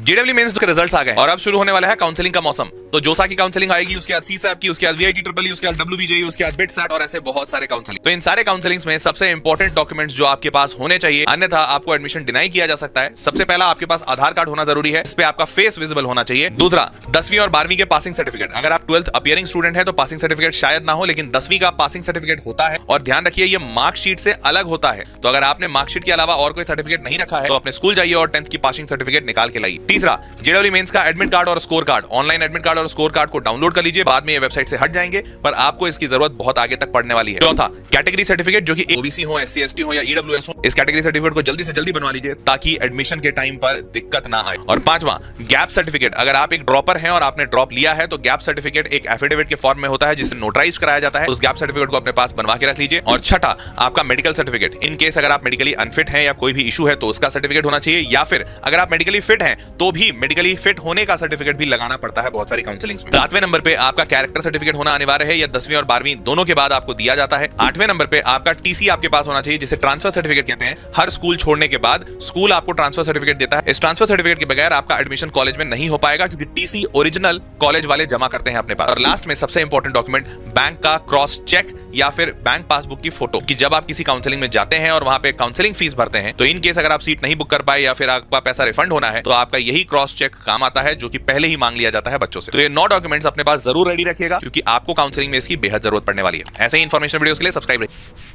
JW mains के results आ गए और अब शुरू होने वाला है काउंसलिंग का मौसम। तो जोसा की काउंसलिंग आएगी, उसके बाद सीसैप की, उसके बाद वीआईटी उसके बाद डब्ल्यूबीजेई, उसके बाद बिटसैट और ऐसे बहुत सारे काउंसलिंग। तो इन सारे काउंसलिंग्स में सबसे इंपॉर्टेंट डॉक्यूमेंट्स जो आपके पास होने चाहिए, अन्यथा आपको एडमिशन डिनाई किया जा सकता है। सबसे पहला आपके पास आधार कार्ड होना जरूरी है, इस पे आपका फेस विजिबल होना चाहिए। दूसरा 10वीं और 12वीं के पासिंग सर्टिफिकेट, अगर आप 12th अपीयरिंग स्टूडेंट है तो पासिंग सर्टिफिकेट शायद ना हो, लेकिन 10वीं का पासिंग सर्टिफिकेट होता है। और ध्यान रखिए ये मार्कशीट से अलग होता है, तो अगर आपने मार्कशीट के अलावा और कोई सर्टिफिकेट नहीं रखा है तो अपने स्कूल जाइए और 10th की पासिंग सर्टिफिकेट निकाल के लाइए। तीसरा जेडब्ल्यू मेंस का एडमिट कार्ड और score card, online admit card और स्कोर कार्ड को डाउनलोड कर लीजिए, बाद में ये वेबसाइट से हट जाएंगे, पर आपको इसकी जरूरत बहुत आगे तक पड़ने वाली है। चौथा कैटेगरी सर्टिफिकेट, जो कि ओबीसी हो, एससी एसटी हो या ईडब्ल्यूएस हो, इस कैटेगरी सर्टिफिकेट को जल्दी से जल्दी बनवा लीजिए ताकि एडमिशन के टाइम पर दिक्कत ना आए। और पांचवा गैप सर्टिफिकेट, अगर आप एक ड्रॉपर हैं और आपने ड्रॉप लिया है तो गैप सर्टिफिकेट एक एफिडेविट के फॉर्म में होता है जिसे नोटराइज कराया जाता है, उस गैप सर्टिफिकेट को अपने पास बनवा के रख लीजिए। और छठा आपका मेडिकल सर्टिफिकेट, इन केस अगर आप मेडिकली अनफिट हैं या कोई भी इशू है तो उसका सर्टिफिकेट होना चाहिए, या फिर अगर आप मेडिकली फिट हैं तो भी मेडिकली फिट होने का सर्टिफिकेट भी लगाना पड़ता है बहुत सारी काउंसलिंग्स में। 7वें नंबर पे आपका कैरेक्टर सर्टिफिकेट होना अनिवार्य है, या 10वीं और 12वीं दोनों के बाद आपको दिया जाता है। 8वें नंबर पे आपका टीसी आपके पास होना चाहिए, जिसे ट्रांसफर सर्टिफिकेट कहते हैं। हर स्कूल छोड़ने के बाद स्कूल आपको ट्रांसफर सर्टिफिकेट देता है। इस ट्रांसफर सर्टिफिकेट के बगैर आपका एडमिशन कॉलेज में नहीं हो पाएगा, क्योंकि टीसी ओरिजिनल कॉलेज वाले जमा करते हैं अपने पास। और लास्ट में सबसे इंपॉर्टेंट डॉक्यूमेंट बैंक का क्रॉस चेक या फिर बैंक पासबुक की फोटो, कि जब आप किसी काउंसलिंग में जाते हैं और वहां पे काउंसलिंग फीस भरते हैं तो इन केस अगर आप सीट नहीं बुक कर पाए या फिर आपका पैसा रिफंड होना है तो आपका यही क्रॉस चेक काम आता है, जो कि पहले ही मांग लिया जाता है बच्चों से। तो ये 9 डॉक्यूमेंट्स अपने पास जरूर रेडी रखिएगा, क्योंकि आपको काउंसलिंग में इसकी बेहद जरूरत पड़ने वाली है। ऐसे ही इंफॉर्मेशन वीडियोस के लिए सब्सक्राइब रखिए।